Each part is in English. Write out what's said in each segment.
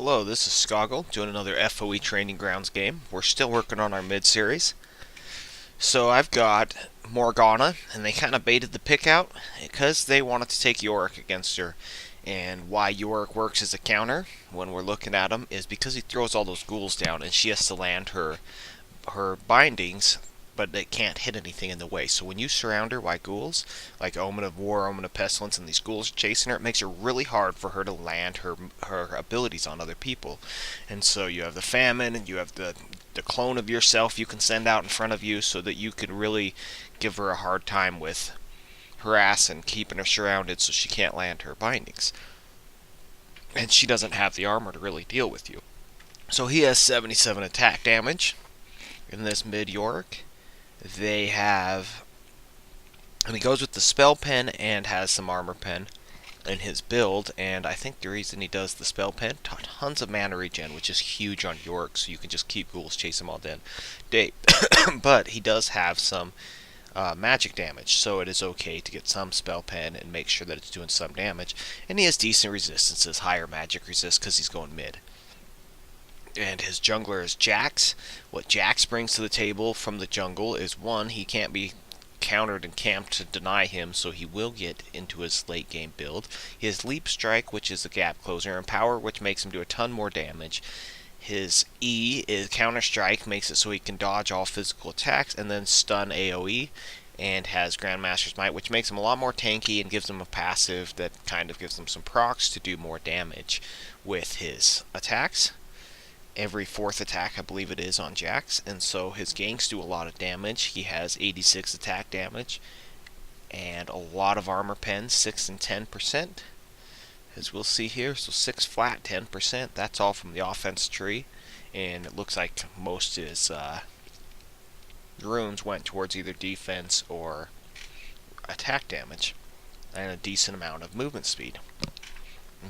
Hello, this is Skoggul doing another FOE Training Grounds game. We're still working on our mid-series. So I've got Morgana, and they kind of baited the pick out because they wanted to take Yorick against her. And why Yorick works as a counter when we're looking at him is because he throws all those ghouls down, and she has to land her bindings, but it can't hit anything in the way. So when you surround her by ghouls, like Omen of War, Omen of Pestilence, and these ghouls are chasing her, it makes it really hard for her to land her abilities on other people. And so you have the famine, and you have the clone of yourself you can send out in front of you so that you could really give her a hard time with harass and keeping her surrounded so she can't land her bindings. And she doesn't have the armor to really deal with you. So he has 77 attack damage in this mid Yorick. They have, and he goes with the spell pen and has some armor pen in his build, and I think the reason he does the spell pen, tons of mana regen, which is huge on Yorick, so you can just keep ghouls, chase them all day. But he does have some magic damage, so it is okay to get some spell pen and make sure that it's doing some damage. And he has decent resistances, higher magic resist because he's going mid. And his jungler is Jax. What Jax brings to the table from the jungle is, one, he can't be countered and camped to deny him, so he will get into his late game build. He has Leap Strike, which is a gap closer, and Power, which makes him do a ton more damage. His E is Counter Strike, makes it so he can dodge all physical attacks, and then Stun AoE, and has Grandmaster's Might, which makes him a lot more tanky and gives him a passive that kind of gives him some procs to do more damage with his attacks. Every fourth attack, I believe it is, on Jax, and so his ganks do a lot of damage. He has 86 attack damage and a lot of armor pen, 6 and 10%, as we'll see here. So 6 flat, 10%. That's all from the offense tree, and it looks like most of his runes went towards either defense or attack damage, and a decent amount of movement speed.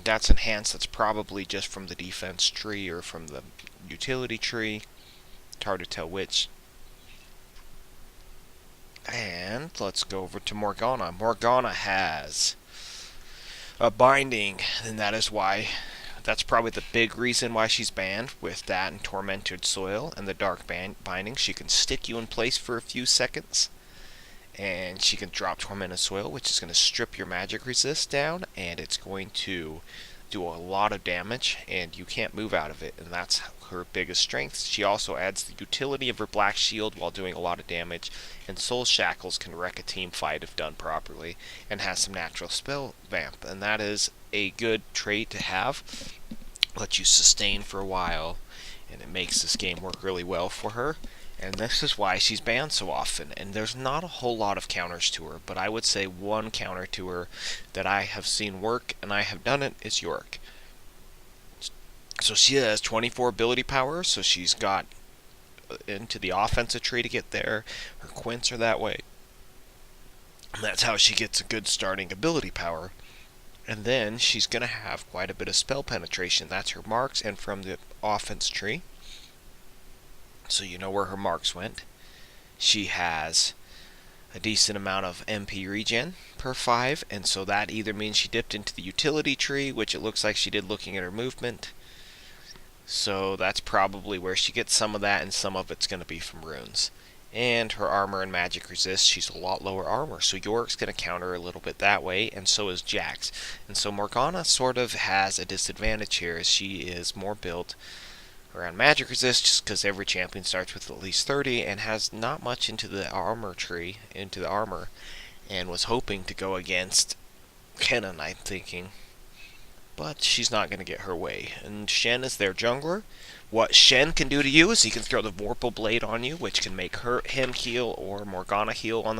That's enhanced. That's probably just from the defense tree or from the utility tree. It's hard to tell which. And let's go over to Morgana. Morgana has a binding, and that is why. That's probably the big reason why she's banned, with that and Tormented Soil and the Dark Binding. She can stick you in place for a few seconds, and she can drop Tormented Soil, which is going to strip your magic resist down, and it's going to do a lot of damage, and you can't move out of it, and that's her biggest strength. She also adds the utility of her Black Shield while doing a lot of damage, and Soul Shackles can wreck a team fight if done properly, and has some natural spell vamp, and that is a good trait to have. Lets you sustain for a while, and it makes this game work really well for her. And this is why she's banned so often. And there's not a whole lot of counters to her, but I would say one counter to her that I have seen work, and I have done it, is Yorick. So she has 24 ability power, so she's got into the offensive tree to get there. Her quints are that way. And that's how she gets a good starting ability power. And then she's going to have quite a bit of spell penetration. That's her marks, and from the offense tree. So you know where her marks went. She has a decent amount of MP regen per 5, and so that either means she dipped into the utility tree, which it looks like she did looking at her movement. So that's probably where she gets some of that, and some of it's going to be from runes. And her armor and magic resist, she's a lot lower armor, so Yorick's going to counter a little bit that way, and so is Jax. And so Morgana sort of has a disadvantage here, as she is more built around magic resist, just because every champion starts with at least 30 and has not much into the armor tree, into the armor, and was hoping to go against Kennen, I'm thinking. But she's not going to get her way. And Shen is their jungler. What Shen can do to you is he can throw the Vorpal Blade on you, which can make him heal or Morgana heal on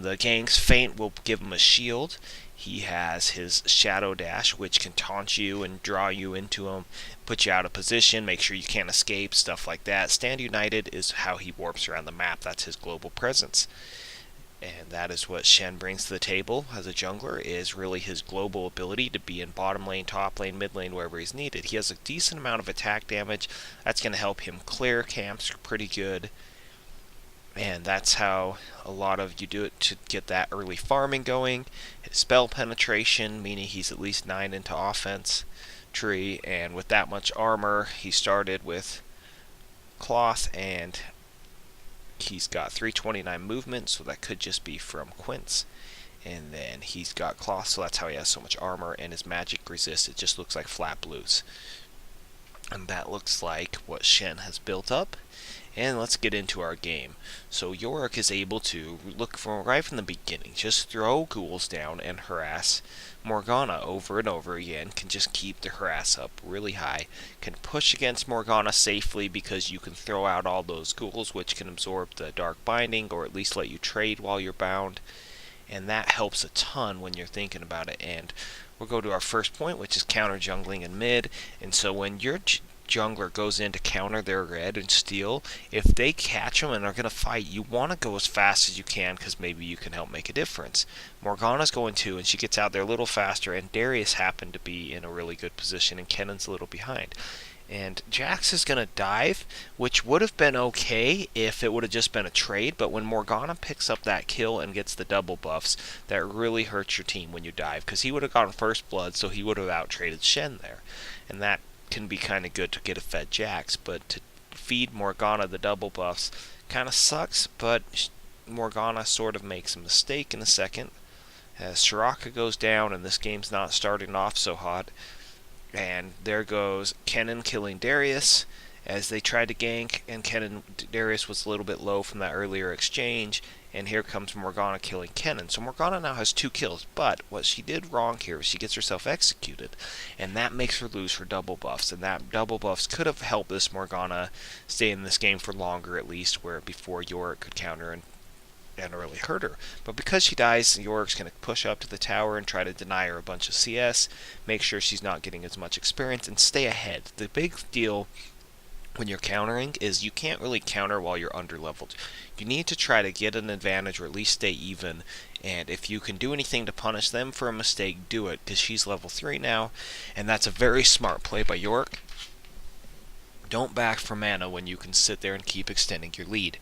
the ganks. Feint will give him a shield. He has his Shadow Dash, which can taunt you and draw you into him, put you out of position, make sure you can't escape, stuff like that. Stand United is how he warps around the map. That's his global presence. And that is what Shen brings to the table as a jungler, is really his global ability to be in bottom lane, top lane, mid lane, wherever he's needed. He has a decent amount of attack damage. That's going to help him clear camps pretty good. And that's how a lot of you do it to get that early farming going. His spell penetration, meaning he's at least 9 into offense, tree, and with that much armor, he started with cloth, and he's got 329 movement, so that could just be from Quince. And then he's got cloth, so that's how he has so much armor, and his magic resist, it just looks like flat blues. And that looks like what Shen has built up. And let's get into our game. So Yorick is able to look from right from the beginning, just throw ghouls down and harass Morgana over and over again, can just keep the harass up really high, can push against Morgana safely because you can throw out all those ghouls which can absorb the dark binding or at least let you trade while you're bound. And that helps a ton when you're thinking about it. And we'll go to our first point, which is counter jungling in mid. And so when your jungler goes in to counter their red and steal, if they catch them and are going to fight, you want to go as fast as you can because maybe you can help make a difference. Morgana's going too, and she gets out there a little faster, and Darius happened to be in a really good position, and Kennan's a little behind. And Jax is going to dive, which would have been okay if it would have just been a trade, but when Morgana picks up that kill and gets the double buffs, that really hurts your team when you dive, because he would have gotten first blood, so he would have out-traded Shen there. And that can be kind of good to get a fed Jax, but to feed Morgana the double buffs kind of sucks, but Morgana sort of makes a mistake in a second, as Soraka goes down, and this game's not starting off so hot. And there goes Kennen killing Darius as they tried to gank, and Darius was a little bit low from that earlier exchange, and here comes Morgana killing Kennen. So Morgana now has 2 kills, but what she did wrong here is she gets herself executed, and that makes her lose her double buffs, and that double buffs could have helped this Morgana stay in this game for longer at least, where before Yorick could counter and really hurt her. But because she dies, Yorick's going to push up to the tower and try to deny her a bunch of CS, make sure she's not getting as much experience, and stay ahead. The big deal when you're countering is you can't really counter while you're underleveled. You need to try to get an advantage or at least stay even, and if you can do anything to punish them for a mistake, do it, because she's level 3 now, and that's a very smart play by Yorick. Don't back for mana when you can sit there and keep extending your lead.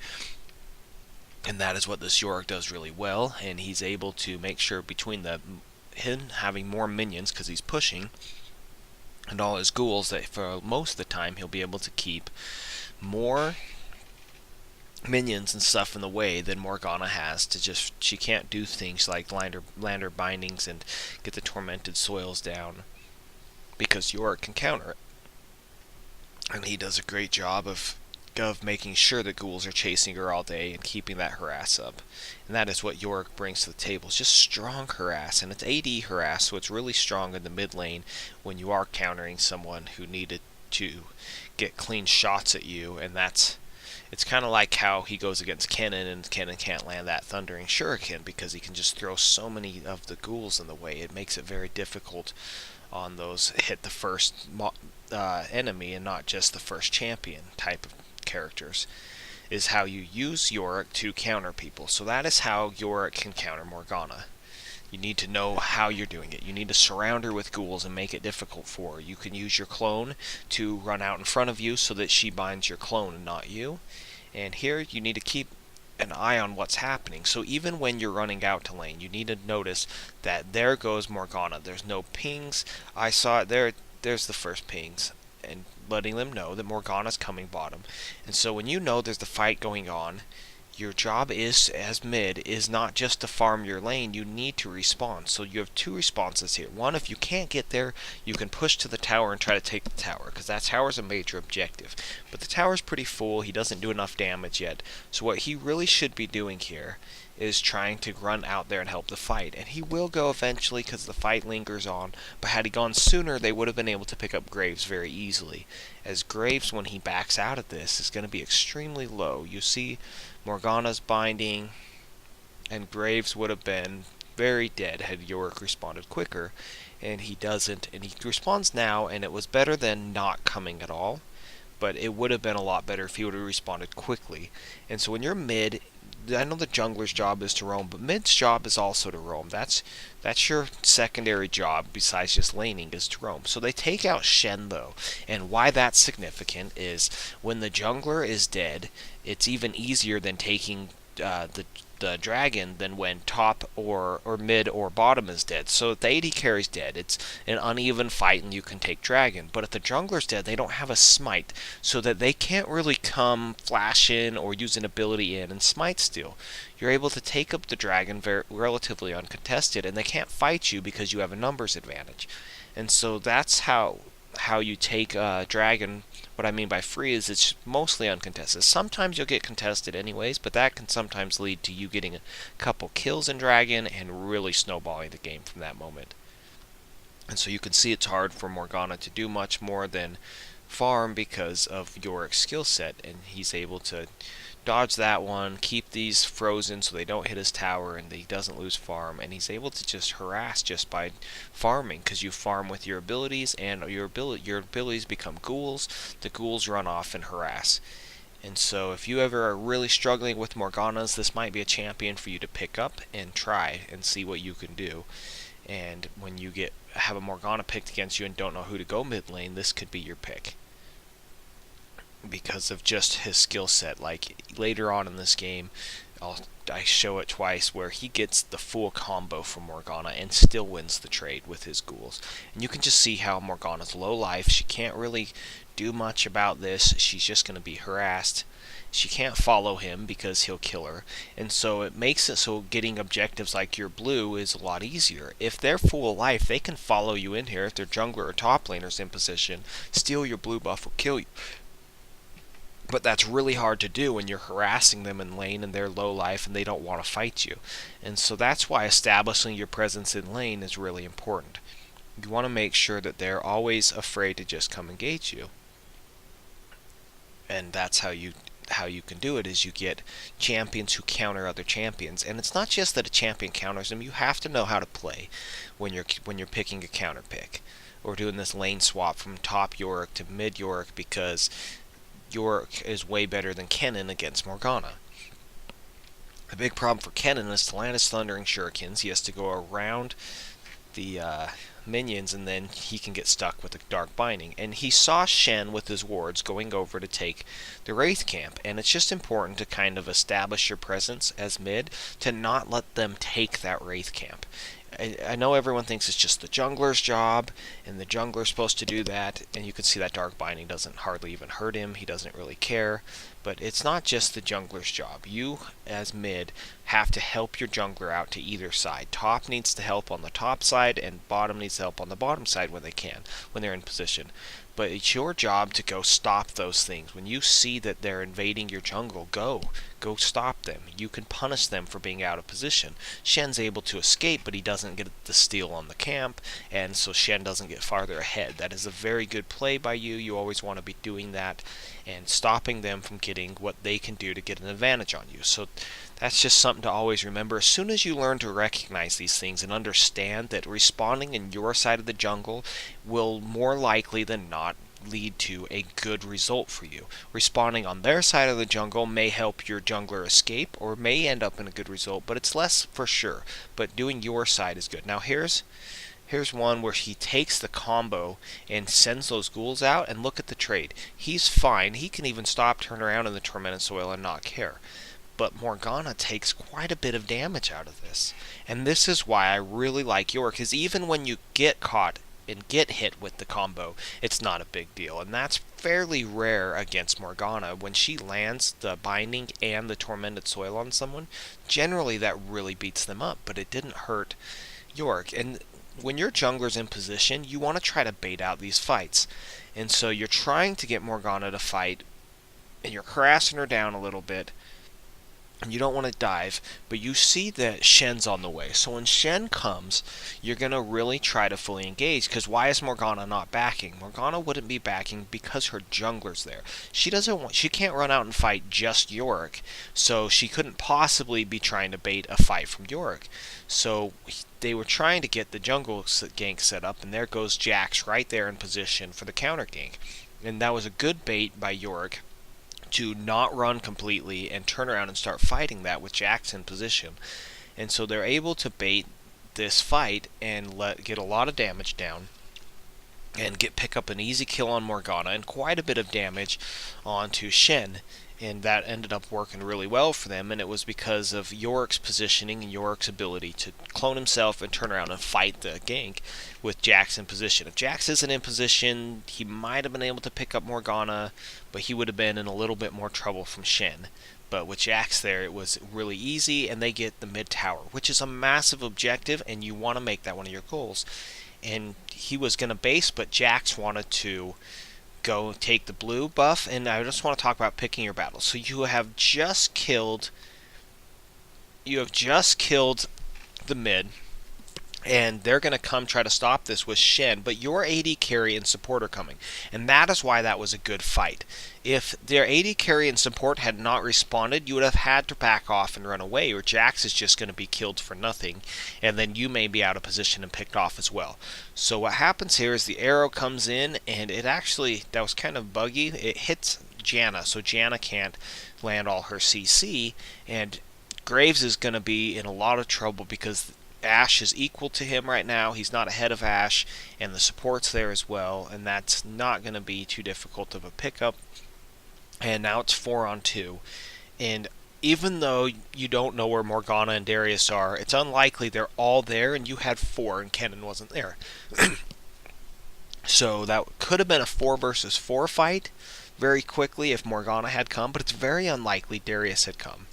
And that is what this Yorick does really well, and he's able to make sure between him having more minions because he's pushing, and all his ghouls, that for most of the time he'll be able to keep more minions and stuff in the way than Morgana has to just, she can't do things like land her bindings and get the tormented soils down because Yorick can counter it. And he does a great job of making sure the ghouls are chasing her all day and keeping that harass up. And that is what Yorick brings to the table. It's just strong harass, and it's AD harass, so it's really strong in the mid lane when you are countering someone who needed to get clean shots at you, and it's kind of like how he goes against Kennen, and Kennen can't land that Thundering Shuriken because he can just throw so many of the ghouls in the way. It makes it very difficult on those hit the first enemy and not just the first champion type of characters, is how you use Yorick to counter people. So that is how Yorick can counter Morgana. You need to know how you're doing it. You need to surround her with ghouls and make it difficult for her. You can use your clone to run out in front of you so that she binds your clone and not you. And here you need to keep an eye on what's happening. So even when you're running out to lane, you need to notice that there goes Morgana. There's no pings. I saw it there. There's the first pings, and letting them know that Morgana's coming bottom. And so when you know there's the fight going on, your job is, as mid, is not just to farm your lane, you need to respawn. So you have 2 responses here. One, if you can't get there, you can push to the tower and try to take the tower, because that tower's a major objective. But the tower's pretty full, he doesn't do enough damage yet. So what he really should be doing here is trying to run out there and help the fight. And he will go eventually because the fight lingers on, but had he gone sooner, they would have been able to pick up Graves very easily. As Graves, when he backs out of this, is going to be extremely low. You see Morgana's binding, and Graves would have been very dead had Yorick responded quicker, and he doesn't, and he responds now, and it was better than not coming at all, but it would have been a lot better if he would have responded quickly. And so when you're mid, I know the jungler's job is to roam, but mid's job is also to roam. That's your secondary job besides just laning, is to roam. So they take out Shen though, and why that's significant is when the jungler is dead, it's even easier than taking the the dragon than when top or mid or bottom is dead. So if the AD carry's dead, it's an uneven fight and you can take dragon. But if the jungler's dead, they don't have a smite, so that they can't really come flash in or use an ability in and smite steal. You're able to take up the dragon relatively uncontested, and they can't fight you because you have a numbers advantage. And so that's how you take dragon. What I mean by free is it's mostly uncontested. Sometimes you'll get contested anyways, but that can sometimes lead to you getting a couple kills in dragon and really snowballing the game from that moment. And so you can see it's hard for Morgana to do much more than farm because of Yorick's skill set, and he's able to dodge that one, keep these frozen so they don't hit his tower and he doesn't lose farm, and he's able to just harass just by farming, because you farm with your abilities, and your abilities become ghouls. The ghouls run off and harass. And so if you ever are really struggling with Morganas, this might be a champion for you to pick up and try and see what you can do. And when you have a Morgana picked against you and don't know who to go mid lane, this could be your pick, because of just his skill set. Like later on in this game, I show it twice where he gets the full combo from Morgana and still wins the trade with his ghouls. And you can just see how Morgana's low life. She can't really do much about this. She's just going to be harassed. She can't follow him because he'll kill her. And so it makes it so getting objectives like your blue is a lot easier. If they're full life, they can follow you in here. If their jungler or top laner's in position, steal your blue buff or kill you. But that's really hard to do when you're harassing them in lane and they're low life and they don't want to fight you. And so that's why establishing your presence in lane is really important. You want to make sure that they're always afraid to just come engage you. And that's how you can do it, is you get champions who counter other champions. And it's not just that a champion counters them, you have to know how to play when you're picking a counter pick, or doing this lane swap from top Yorick to mid Yorick, because Yorick is way better than Kennen against Morgana. The big problem for Kennen is to land his Thundering Shurikens. He has to go around the minions, and then he can get stuck with the Dark Binding. And he saw Shen with his wards going over to take the Wraith Camp, and it's just important to kind of establish your presence as mid to not let them take that Wraith Camp. I know everyone thinks it's just the jungler's job, and the jungler's supposed to do that, and you can see that Dark Binding doesn't hardly even hurt him. He doesn't really care. But it's not just the jungler's job. You, as mid, have to help your jungler out to either side. Top needs to help on the top side, and bottom needs to help on the bottom side when they can, when they're in position. But it's your job to go stop those things. When you see that they're invading your jungle, go stop them. You can punish them for being out of position. Shen's able to escape, but he doesn't get the steal on the camp, and so Shen doesn't get farther ahead. That is a very good play by you. You always want to be doing that and stopping them from getting what they can do to get an advantage on you. So that's just something to always remember. As soon as you learn to recognize these things and understand that responding in your side of the jungle will more likely than not lead to a good result for you. Responding on their side of the jungle may help your jungler escape or may end up in a good result, but it's less for sure. But doing your side is good. Now here's one where he takes the combo and sends those ghouls out, and look at the trade. He's fine. He can even stop, turn around in the Tormented Soil and not care. But Morgana takes quite a bit of damage out of this. And this is why I really like Yorick, because even when you get caught and get hit with the combo, it's not a big deal. And that's fairly rare against Morgana. When she lands the Binding and the Tormented Soil on someone, generally that really beats them up, but it didn't hurt Yorick. And when your jungler's in position, you want to try to bait out these fights. And so you're trying to get Morgana to fight, and you're harassing her down a little bit, and you don't want to dive, but you see that Shen's on the way. So when Shen comes, you're going to really try to fully engage, because why is Morgana not backing? Morgana wouldn't be backing because her jungler's there. She can't run out and fight just Yorick, so she couldn't possibly be trying to bait a fight from Yorick. So they were trying to get the jungle gank set up, and there goes Jax right there in position for the counter gank. And that was a good bait by Yorick to not run completely and turn around and start fighting that with Jax in position. And so they're able to bait this fight and get a lot of damage down. and pick up an easy kill on Morgana and quite a bit of damage onto Shen. And that ended up working really well for them, and it was because of Yorick's positioning and Yorick's ability to clone himself and turn around and fight the gank with Jax in position. If Jax isn't in position, he might have been able to pick up Morgana, but he would have been in a little bit more trouble from Shen. But with Jax there, it was really easy, and they get the mid tower, which is a massive objective, and you want to make that one of your goals. And he was going to base, but Jax wanted to go take the blue buff, and I just want to talk about picking your battles. So you have just killed the mid, and they're going to come try to stop this with Shen, but your AD carry and support are coming, and that is why that was a good fight. If their AD carry and support had not responded, you would have had to back off and run away, or Jax is just going to be killed for nothing, and then you may be out of position and picked off as well. So what happens here is the arrow comes in, and it actually, that was kind of buggy, it hits Janna, so Janna can't land all her CC, and Graves is going to be in a lot of trouble because Ashe is equal to him right now. He's not ahead of Ashe, and the support's there as well, and that's not going to be too difficult of a pickup. And now it's 4-on-2, and even though you don't know where Morgana and Darius are, it's unlikely they're all there, and you had 4 and Kennen wasn't there. So that could have been a 4 versus 4 fight very quickly if Morgana had come, but it's very unlikely Darius had come.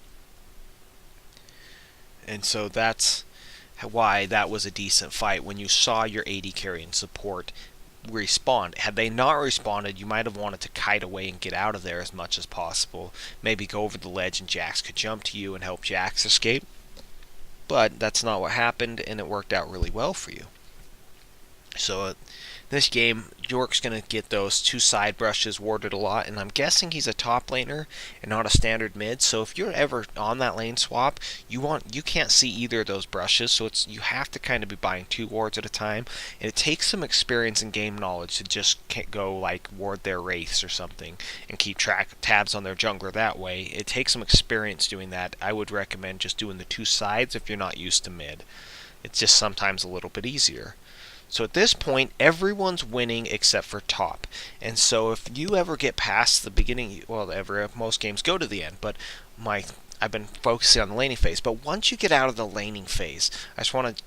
And so that's why that was a decent fight when you saw your AD carry and support respond. Had they not responded, you might have wanted to kite away and get out of there as much as possible. Maybe go over the ledge and Jax could jump to you and help Jax escape. But that's not what happened, and it worked out really well for you. So this game, Yorick's going to get those 2 side brushes warded a lot, and I'm guessing he's a top laner and not a standard mid, so if you're ever on that lane swap, you can't see either of those brushes, so you have to kind of be buying 2 wards at a time, and it takes some experience and game knowledge to just can't go like ward their wraiths or something and keep tabs on their jungler that way. It takes some experience doing that. I would recommend just doing the 2 sides if you're not used to mid. It's just sometimes a little bit easier. So at this point, everyone's winning except for top. And so if you ever get past the beginning, well, most games go to the end, but I've been focusing on the laning phase. But once you get out of the laning phase,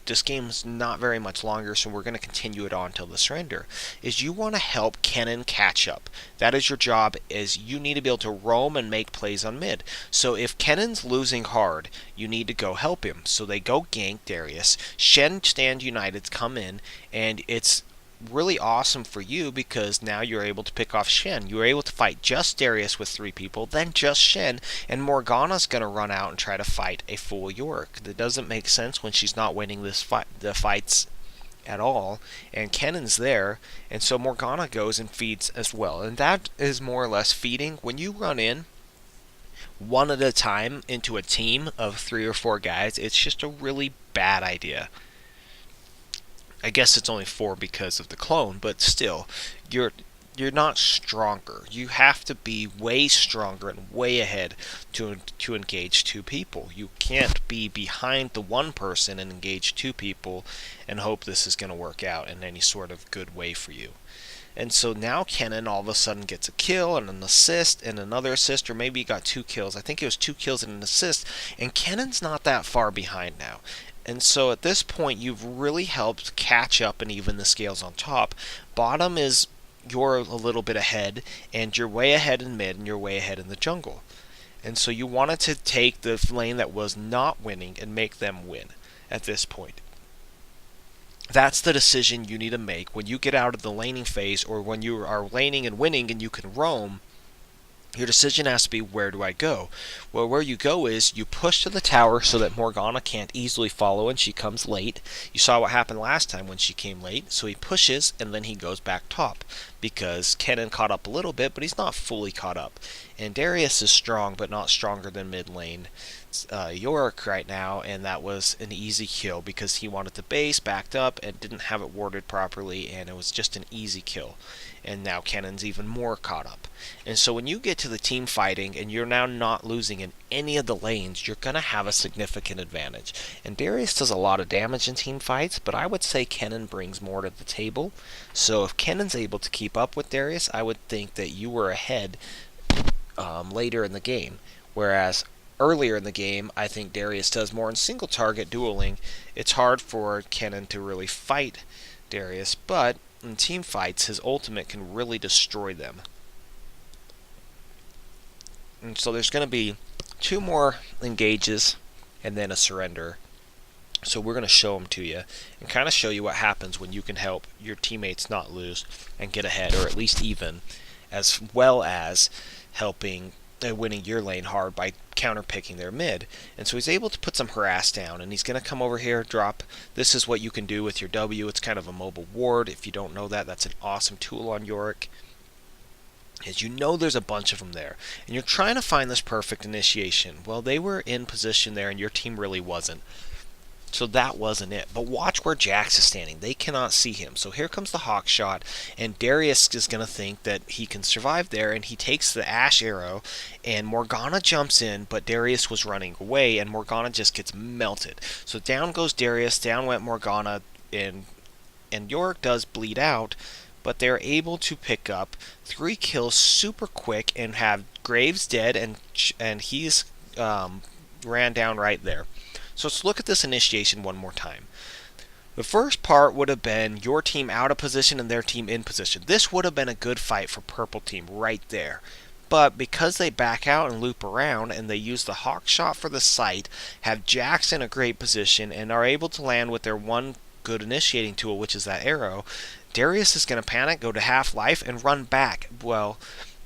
this game's not very much longer, so we're going to continue it on till the surrender, is you want to help Kennen catch up. That is your job, is you need to be able to roam and make plays on mid. So if Kennen's losing hard, you need to go help him. So they go gank Darius. Shen stand United's come in, and it's really awesome for you because now you're able to pick off Shen. You're able to fight just Darius with 3 people, then just Shen, and Morgana's going to run out and try to fight a full Yorick. That doesn't make sense when she's not winning the fights at all, and Kennen's there, and so Morgana goes and feeds as well. And that is more or less feeding. When you run in one at a time into a team of 3 or 4 guys, it's just a really bad idea. I guess it's only 4 because of the clone, but still, you're not stronger. You have to be way stronger and way ahead to engage 2 people. You can't be behind the 1 person and engage 2 people and hope this is going to work out in any sort of good way for you. And so now Kennen all of a sudden gets a kill and an assist and another assist, or maybe he got 2 kills. I think it was 2 kills and an assist, and Kennen's not that far behind now. And so at this point, you've really helped catch up and even the scales on top. Bottom is you're a little bit ahead, and you're way ahead in mid, and you're way ahead in the jungle. And so you wanted to take the lane that was not winning and make them win at this point. That's the decision you need to make when you get out of the laning phase, or when you are laning and winning and you can roam. Your decision has to be, where do I go? Well, where you go is you push to the tower so that Morgana can't easily follow and she comes late. You saw what happened last time when she came late, so he pushes and then he goes back top because Kennen caught up a little bit, but he's not fully caught up. And Darius is strong, but not stronger than mid lane. Yorick right now, and that was an easy kill because he wanted the base backed up and didn't have it warded properly, and it was just an easy kill. And now Kennen's even more caught up. And so when you get to the team fighting and you're now not losing in any of the lanes, you're going to have a significant advantage. And Darius does a lot of damage in team fights, but I would say Kennen brings more to the table. So if Kennen's able to keep up with Darius, I would think that you were ahead later in the game. Whereas earlier in the game, I think Darius does more in single target dueling. It's hard for Kennen to really fight Darius, but in team fights, his ultimate can really destroy them. And so there's going to be 2 more engages and then a surrender. So we're going to show them to you and kind of show you what happens when you can help your teammates not lose and get ahead, or at least even, as well as helping winning your lane hard by counterpicking their mid. And so he's able to put some harass down, and he's going to come over here, drop. This is what you can do with your W. It's kind of a mobile ward. If you don't know that, that's an awesome tool on Yorick. As you know, there's a bunch of them there, and you're trying to find this perfect initiation. Well, they were in position there, and your team really wasn't. So that wasn't it. But watch where Jax is standing. They cannot see him. So here comes the hawk shot, and Darius is going to think that he can survive there, and he takes the Ash arrow, and Morgana jumps in, but Darius was running away, and Morgana just gets melted. So down goes Darius, down went Morgana, and Yorick does bleed out, but they're able to pick up 3 kills super quick and have Graves dead, and he's ran down right there. So let's look at this initiation one more time. The first part would have been your team out of position and their team in position. This would have been a good fight for purple team right there. But because they back out and loop around and they use the hawk shot for the sight, have Jax in a great position, and are able to land with their one good initiating tool, which is that arrow, Darius is going to panic, go to half life, and run back. Well,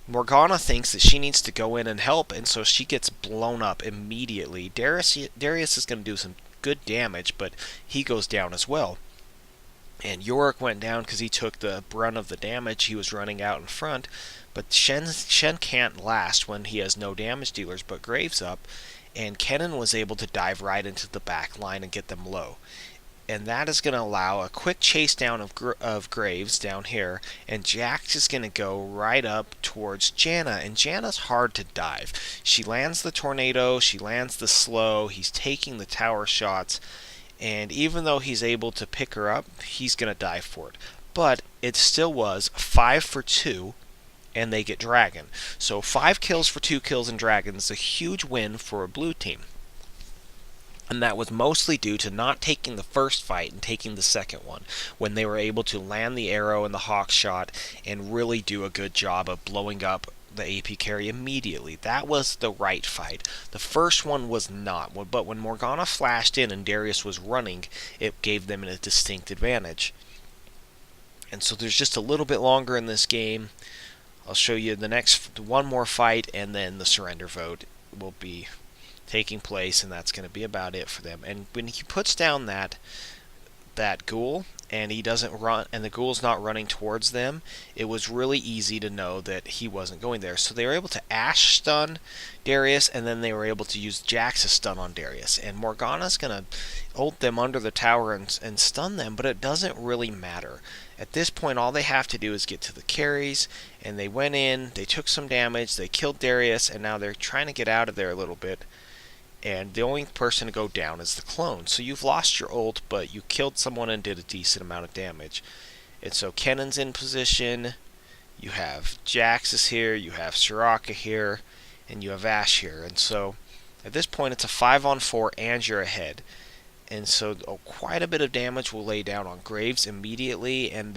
Morgana thinks that she needs to go in and help, and so she gets blown up immediately. Darius is going to do some good damage, but he goes down as well. And Yorick went down because he took the brunt of the damage. He was running out in front, but Shen can't last when he has no damage dealers but Graves up, and Kennen was able to dive right into the back line and get them low. And that is going to allow a quick chase down of Graves down here, and Jax is going to go right up towards Janna, and Janna's hard to dive. She lands the tornado, she lands the slow, he's taking the tower shots, and even though he's able to pick her up, he's going to dive for it. But it still was 5 for 2, and they get Dragon. So 5 kills for 2 kills in Dragon is a huge win for a blue team. And that was mostly due to not taking the first fight and taking the second one, when they were able to land the arrow and the hawk shot and really do a good job of blowing up the AP carry immediately. That was the right fight. The first one was not, but when Morgana flashed in and Darius was running, it gave them a distinct advantage. And so there's just a little bit longer in this game. I'll show you the next one more fight, and then the surrender vote will be taking place, and that's going to be about it for them. And when he puts down that ghoul, and he doesn't run, and the ghoul's not running towards them, it was really easy to know that he wasn't going there. So they were able to Ash stun Darius, and then they were able to use Jax's stun on Darius. And Morgana's going to ult them under the tower and stun them, but it doesn't really matter. At this point, all they have to do is get to the carries, and they went in, they took some damage, they killed Darius, and now they're trying to get out of there a little bit. And the only person to go down is the clone. So you've lost your ult, but you killed someone and did a decent amount of damage. And so Kennen's in position, you have Jax is here, you have Soraka here, and you have Ashe here. And so at this point it's a 5-on-4 and you're ahead. And so quite a bit of damage will lay down on Graves immediately, and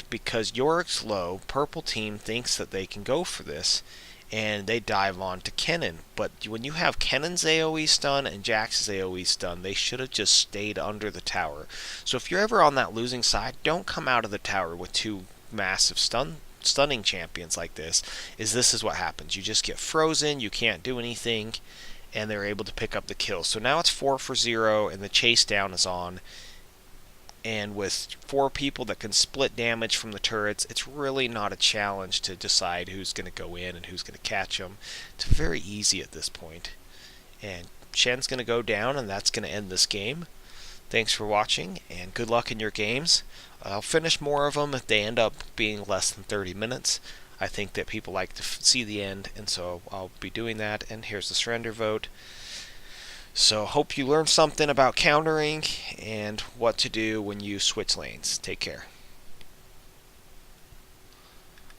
because Yorick's low, purple team thinks that they can go for this, and they dive on to Kennen. But when you have Kennen's AoE stun and Jax's AoE stun, they should have just stayed under the tower. So if you're ever on that losing side, don't come out of the tower with 2 massive stunning champions like this. This is what happens. You just get frozen, you can't do anything, and they're able to pick up the kill. So now it's 4 for 0, and the chase down is on. And with 4 people that can split damage from the turrets, it's really not a challenge to decide who's going to go in and who's going to catch them. It's very easy at this point. And Shen's going to go down, and that's going to end this game. Thanks for watching, and good luck in your games. I'll finish more of them if they end up being less than 30 minutes. I think that people like to see the end, and so I'll be doing that. And here's the surrender vote. So hope you learned something about countering and what to do when you switch lanes. Take care.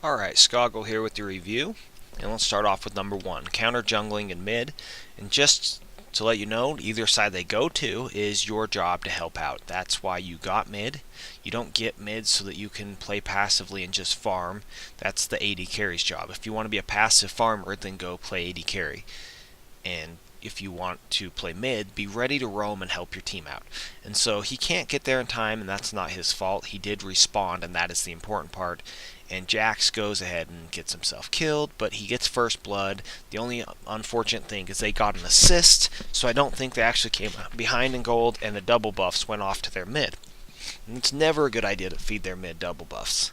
Alright, Skoggul here with your review. And let's start off with number 1, counter jungling in mid. And just to let you know, either side they go to is your job to help out. That's why you got mid. You don't get mid so that you can play passively and just farm. That's the AD carry's job. If you want to be a passive farmer, then go play AD carry. And if you want to play mid, be ready to roam and help your team out. And so he can't get there in time, and that's not his fault. He did respawn, and that is the important part. And Jax goes ahead and gets himself killed, but he gets first blood. The only unfortunate thing is they got an assist, so I don't think they actually came behind in gold, and the double buffs went off to their mid. And it's never a good idea to feed their mid double buffs.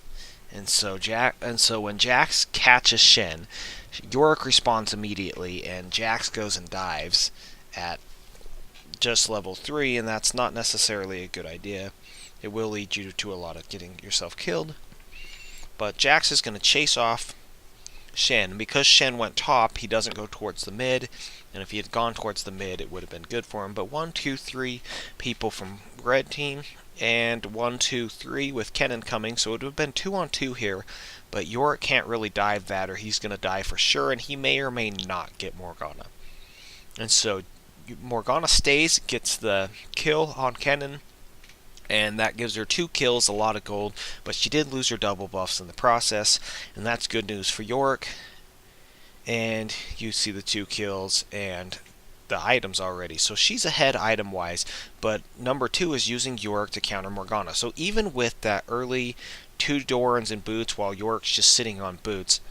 And so when Jax catches Shen, Yorick responds immediately, and Jax goes and dives at just level 3, and that's not necessarily a good idea. It will lead you to a lot of getting yourself killed. But Jax is going to chase off Shen. Because Shen went top, he doesn't go towards the mid, and if he had gone towards the mid, it would have been good for him. But 1, 2, 3 people from red team, and 1, 2, 3 with Kennen coming, so it would have been 2 on 2 here. But Yorick can't really dive that, or he's going to die for sure, and he may or may not get Morgana. And so Morgana stays, gets the kill on Kennen, and that gives her 2 kills, a lot of gold, but she did lose her double buffs in the process, and that's good news for Yorick. And you see the 2 kills and the items already, so she's ahead item wise, but number 2 is using Yorick to counter Morgana. So even with that early 2 Dorans and boots while Yorick's just sitting on boots,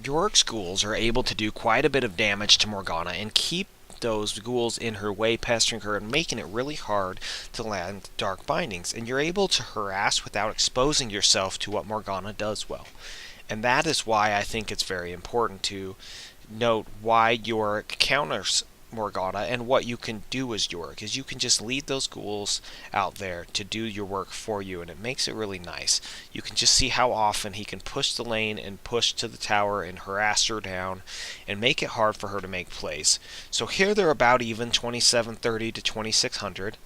Yorick's ghouls are able to do quite a bit of damage to Morgana and keep those ghouls in her way, pestering her and making it really hard to land dark bindings. And you're able to harass without exposing yourself to what Morgana does well. And that is why I think it's very important to note why Yorick counters Morgana and what you can do as Yorick is you can just lead those ghouls out there to do your work for you, and it makes it really nice. You can just see how often he can push the lane and push to the tower and harass her down and make it hard for her to make plays. So here they're about even, 2730 to 2600,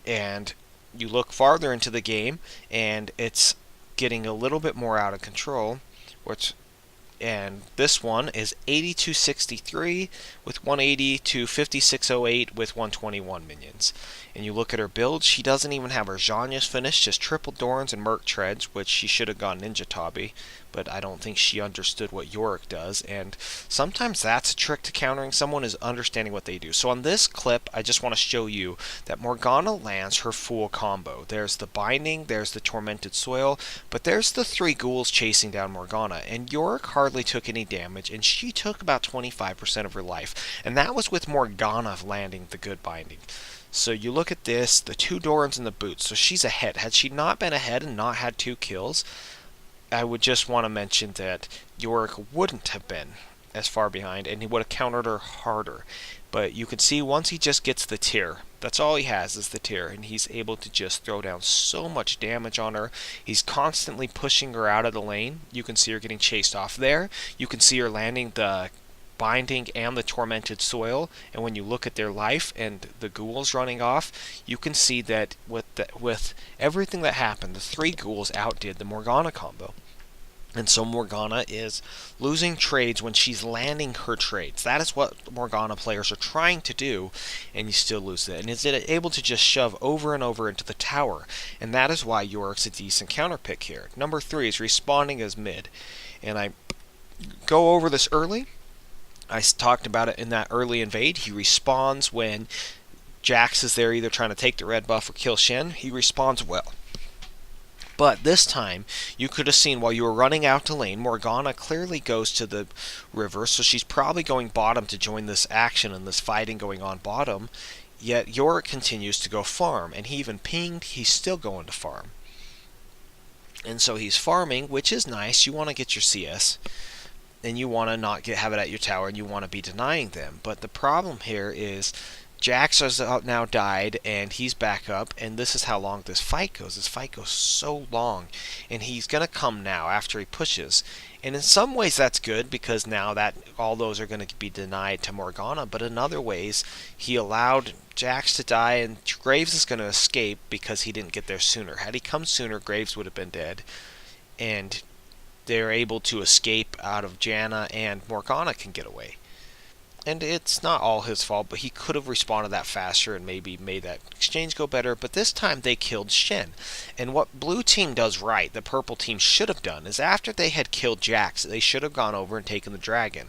and you look farther into the game and it's getting a little bit more out of control, and this one is 8263 with 180 to 5608 with 121 minions. And you look at her build, she doesn't even have her Zhonya's finished, just triple Dorans and Merc Treads, which she should have gone Ninja Tabi, but I don't think she understood what Yorick does, and sometimes that's a trick to countering someone, is understanding what they do. So on this clip, I just want to show you that Morgana lands her full combo. There's the Binding, there's the Tormented Soil, but there's the 3 ghouls chasing down Morgana, and Yorick hardly took any damage, and she took about 25% of her life, and that was with Morgana landing the good Binding. So you look at this, the 2 Dorans and the boots, so she's ahead. Had she not been ahead and not had 2 kills, I would just want to mention that Yorick wouldn't have been as far behind, and he would have countered her harder. But you can see once he just gets the tier, that's all he has is the tier, and he's able to just throw down so much damage on her. He's constantly pushing her out of the lane. You can see her getting chased off there. You can see her landing the Binding and the Tormented Soil, and when you look at their life and the ghouls running off, you can see that with everything that happened, the 3 ghouls outdid the Morgana combo. And so Morgana is losing trades when she's landing her trades. That is what Morgana players are trying to do, and you still lose it. And is it able to just shove over and over into the tower, and that is why Yorick's a decent counter pick here. Number 3 is respawning as mid, and I go over this early. I talked about it in that early invade. He respawns when Jax is there either trying to take the red buff or kill Shen. He responds well. But this time, you could have seen while you were running out to lane, Morgana clearly goes to the river, so she's probably going bottom to join this action and this fighting going on bottom. Yet Yorick continues to go farm, and he even pinged, he's still going to farm. And so he's farming, which is nice. You want to get your CS. and you want to not have it at your tower, and you want to be denying them. But the problem here is Jax has now died, and he's back up, and this is how long this fight goes. This fight goes so long, and he's going to come now after he pushes. And in some ways that's good, because now that all those are going to be denied to Morgana, but in other ways he allowed Jax to die, and Graves is going to escape because he didn't get there sooner. Had he come sooner, Graves would have been dead, and they're able to escape out of Janna, and Morgana can get away. And it's not all his fault, but he could have responded that faster and maybe made that exchange go better. But this time they killed Shen. And what blue team does right, the purple team should have done, is after they had killed Jax, they should have gone over and taken the dragon.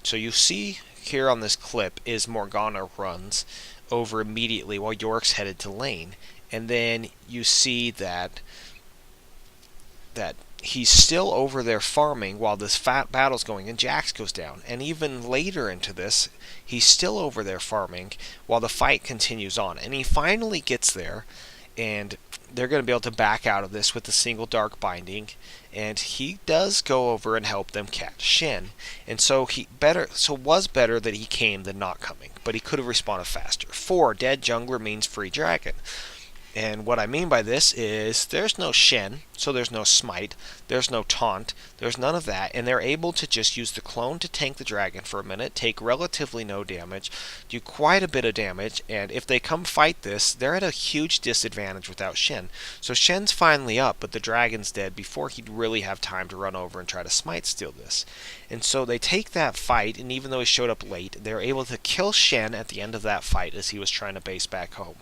So you see here on this clip is Morgana runs over immediately while Yorick's headed to lane. And then you see that he's still over there farming while this battle's going, and Jax goes down. And even later into this, he's still over there farming while the fight continues on. And he finally gets there, and they're going to be able to back out of this with a single dark binding. And he does go over and help them catch Shen. And so it was better that he came than not coming, but he could have responded faster. 4 dead jungler means free dragon. And what I mean by this is there's no Shen, so there's no smite, there's no taunt, there's none of that, and they're able to just use the clone to tank the dragon for a minute, take relatively no damage, do quite a bit of damage, and if they come fight this, they're at a huge disadvantage without Shen. So Shen's finally up, but the dragon's dead before he'd really have time to run over and try to smite steal this. And so they take that fight, and even though he showed up late, they're able to kill Shen at the end of that fight as he was trying to base back home.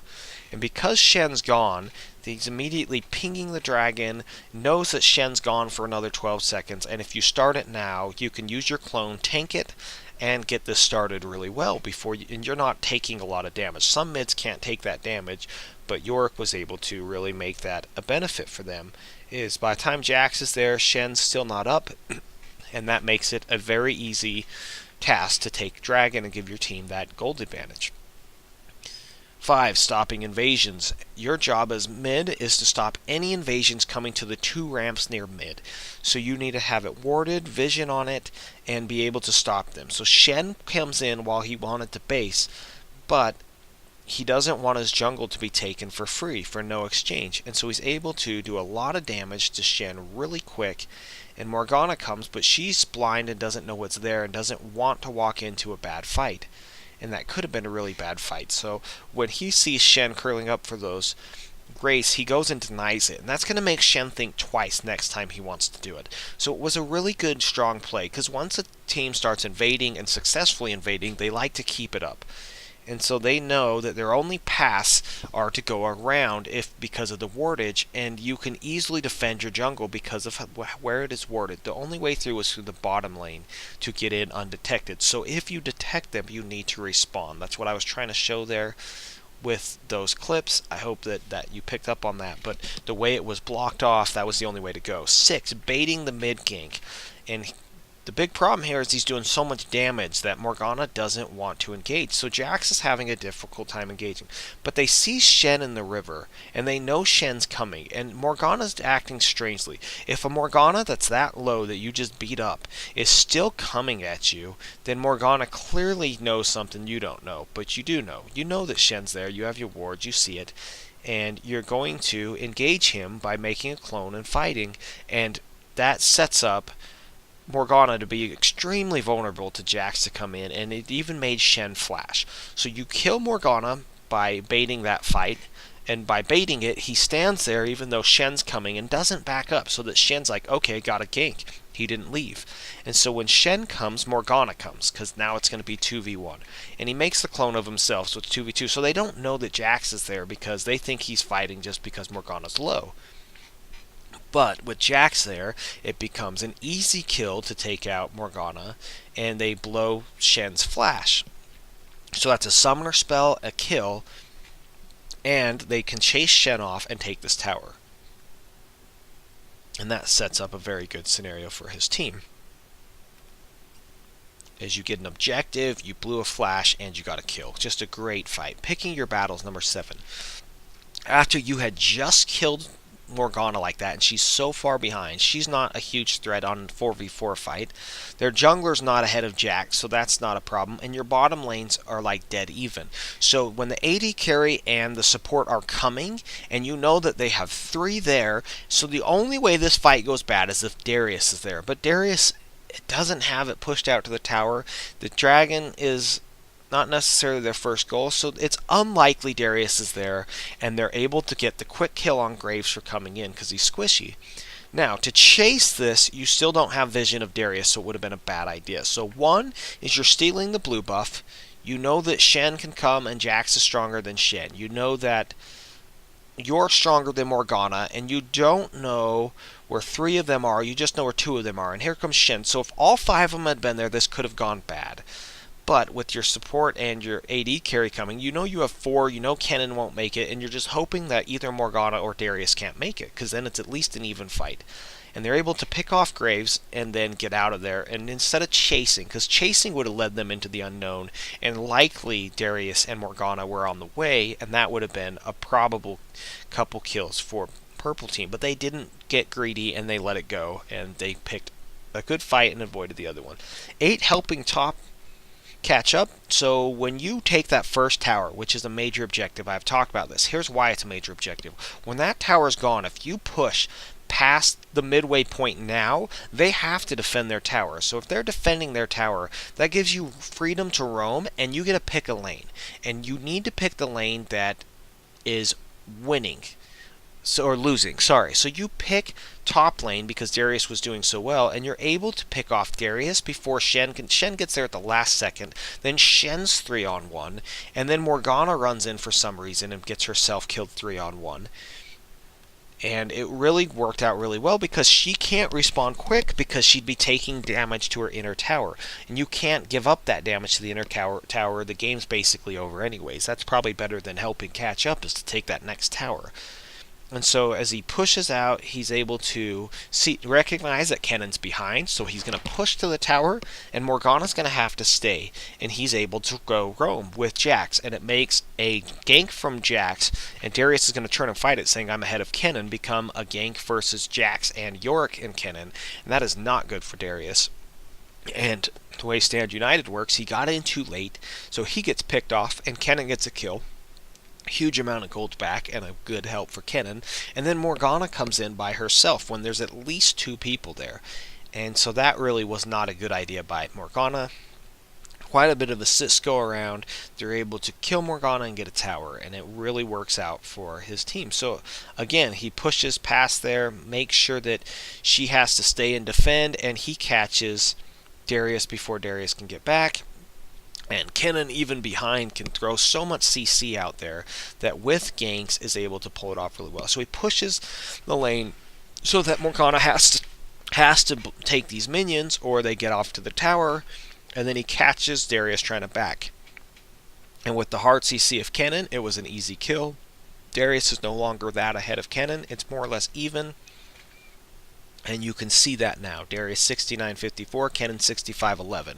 And because Shen's gone, he's immediately pinging the dragon, knows that Shen's gone for another 12 seconds, and if you start it now, you can use your clone, tank it, and get this started really well and you're not taking a lot of damage. Some mids can't take that damage, but Yorick was able to really make that a benefit for them. Is by the time Jax is there, Shen's still not up, and that makes it a very easy task to take dragon and give your team that gold advantage. 5. Stopping invasions. Your job as mid is to stop any invasions coming to the 2 ramps near mid. So you need to have it warded, vision on it, and be able to stop them. So Shen comes in while he wanted to base, but he doesn't want his jungle to be taken for free, for no exchange. And so he's able to do a lot of damage to Shen really quick. And Morgana comes, but she's blind and doesn't know what's there and doesn't want to walk into a bad fight. And that could have been a really bad fight. So when he sees Shen curling up for those Grace, he goes and denies it. And that's going to make Shen think twice next time he wants to do it. So it was a really good, strong play, because once a team starts invading and successfully invading, they like to keep it up. And so they know that their only paths are to go around because of the wardage, and you can easily defend your jungle because of where it is warded. The only way through is through the bottom lane to get in undetected. So if you detect them, you need to respawn. That's what I was trying to show there with those clips. I hope that you picked up on that. But the way it was blocked off, that was the only way to go. 6, baiting the mid gank. And the big problem here is he's doing so much damage that Morgana doesn't want to engage. So Jax is having a difficult time engaging. But they see Shen in the river, and they know Shen's coming, and Morgana's acting strangely. If a Morgana that's that low that you just beat up is still coming at you, then Morgana clearly knows something you don't know, but you do know. You know that Shen's there, you have your wards, you see it, and you're going to engage him by making a clone and fighting, and that sets up Morgana to be extremely vulnerable to Jax to come in, and it even made Shen flash. So you kill Morgana by baiting that fight, and by baiting it, he stands there even though Shen's coming and doesn't back up, so that Shen's like, okay, got a gank. He didn't leave. And so when Shen comes, Morgana comes, because now it's going to be 2v1. And he makes the clone of himself, so it's 2v2. So they don't know that Jax is there because they think he's fighting just because Morgana's low. But with Jax there, it becomes an easy kill to take out Morgana, and they blow Shen's flash. So that's a summoner spell, a kill, and they can chase Shen off and take this tower. And that sets up a very good scenario for his team. As you get an objective, you blew a flash, and you got a kill. Just a great fight. Picking your battles, number 7. After you had just killed Morgana like that, and she's so far behind. She's not a huge threat on a 4v4 fight. Their jungler's not ahead of Jax, so that's not a problem. And your bottom lanes are like dead even. So when the AD carry and the support are coming, and you know that they have 3 there, so the only way this fight goes bad is if Darius is there. But Darius doesn't have it pushed out to the tower. The dragon is not necessarily their first goal, so it's unlikely Darius is there, and they're able to get the quick kill on Graves for coming in because he's squishy. Now, to chase this, you still don't have vision of Darius, so it would have been a bad idea. So one is you're stealing the blue buff. You know that Shen can come and Jax is stronger than Shen. You know that you're stronger than Morgana, and you don't know where 3 of them are. You just know where 2 of them are, and here comes Shen. So if all 5 of them had been there, this could have gone bad. But with your support and your AD carry coming, you know you have 4, you know Kennen won't make it, and you're just hoping that either Morgana or Darius can't make it, because then it's at least an even fight. And they're able to pick off Graves and then get out of there, and instead of chasing, because chasing would have led them into the unknown, and likely Darius and Morgana were on the way, and that would have been a probable couple kills for purple team. But they didn't get greedy, and they let it go, and they picked a good fight and avoided the other one. 8 helping top catch up. So when you take that first tower, which is a major objective, I've talked about this. Here's why it's a major objective. When that tower's gone, if you push past the midway point now, they have to defend their tower. So if they're defending their tower, that gives you freedom to roam, and you get to pick a lane. And you need to pick the lane that is winning. Or losing, sorry. So you pick top lane because Darius was doing so well, and you're able to pick off Darius before Shen gets there at the last second. Then Shen's 3-on-1, and then Morgana runs in for some reason and gets herself killed 3-on-1. And it really worked out really well because she can't respawn quick because she'd be taking damage to her inner tower. And you can't give up that damage to the inner tower. The game's basically over anyways. That's probably better than helping catch up, is to take that next tower. And so as he pushes out, he's able to recognize that Kennen's behind, so he's going to push to the tower, and Morgana's going to have to stay, and he's able to go roam with Jax, and it makes a gank from Jax, and Darius is going to turn and fight it, saying I'm ahead of Kennen, become a gank versus Jax and Yorick and Kennen, and that is not good for Darius. And the way Stand United works, he got in too late, so he gets picked off, and Kennen gets a kill. Huge amount of gold back and a good help for Kennen, and then Morgana comes in by herself when there's at least 2 people there, and so that really was not a good idea by Morgana. Quite a bit of assists go around. They're able to kill Morgana and get a tower, and it really works out for his team. So again, he pushes past there, makes sure that she has to stay and defend, and he catches Darius before Darius can get back. And Kennen, even behind, can throw so much CC out there that with ganks is able to pull it off really well. So he pushes the lane so that Morgana has to take these minions, or they get off to the tower, and then he catches Darius trying to back. And with the hard CC of Kennen, it was an easy kill. Darius is no longer that ahead of Kennen. It's more or less even. And you can see that now. Darius 69.54, Kennen 65.11.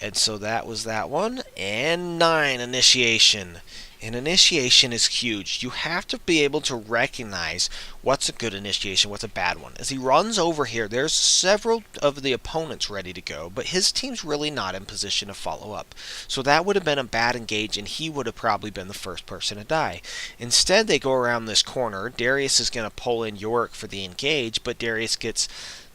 And so that was that one. And 9, initiation. And initiation is huge. You have to be able to recognize what's a good initiation, what's a bad one. As he runs over here, there's several of the opponents ready to go, but his team's really not in position to follow up. So that would have been a bad engage, and he would have probably been the first person to die. Instead, they go around this corner. Darius is going to pull in Yorick for the engage, but Darius gets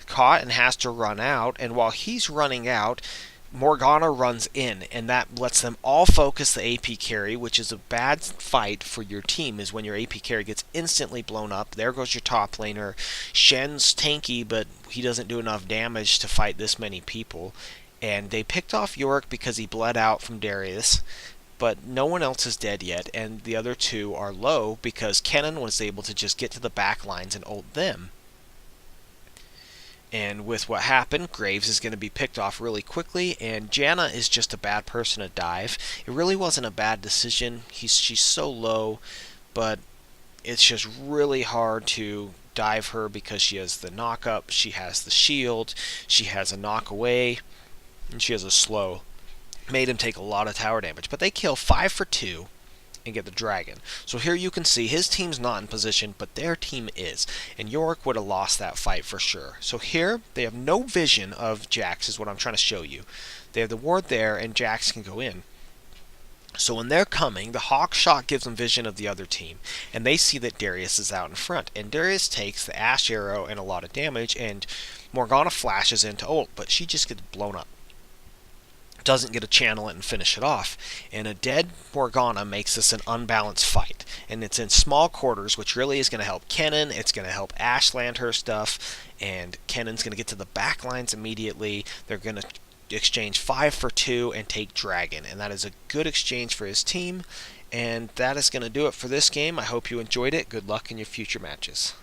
caught and has to run out, and while he's running out, Morgana runs in, and that lets them all focus the AP carry, which is a bad fight for your team, is when your AP carry gets instantly blown up. There goes your top laner. Shen's tanky, but he doesn't do enough damage to fight this many people. And they picked off Yorick because he bled out from Darius, but no one else is dead yet, and the other 2 are low because Kennen was able to just get to the back lines and ult them. And with what happened, Graves is going to be picked off really quickly, and Janna is just a bad person to dive. It really wasn't a bad decision. She's so low, but it's just really hard to dive her because she has the knock up, she has the shield, she has a knock away, and she has a slow. Made him take a lot of tower damage. But they kill 5 for 2. and get the dragon. So here you can see his team's not in position, but their team is. And Yorick would have lost that fight for sure. So here, they have no vision of Jax, is what I'm trying to show you. They have the ward there, and Jax can go in. So when they're coming, the Hawk Shot gives them vision of the other team, and they see that Darius is out in front. And Darius takes the Ash Arrow and a lot of damage, and Morgana flashes into ult, but she just gets blown up. Doesn't get to channel it and finish it off. And a dead Morgana makes this an unbalanced fight. And it's in small quarters, which really is going to help Kennen. It's going to help Ashe land her stuff, and Kennen's going to get to the back lines immediately. They're going to exchange 5 for 2 and take Dragon, and that is a good exchange for his team. And that is going to do it for this game. I hope you enjoyed it. Good luck in your future matches.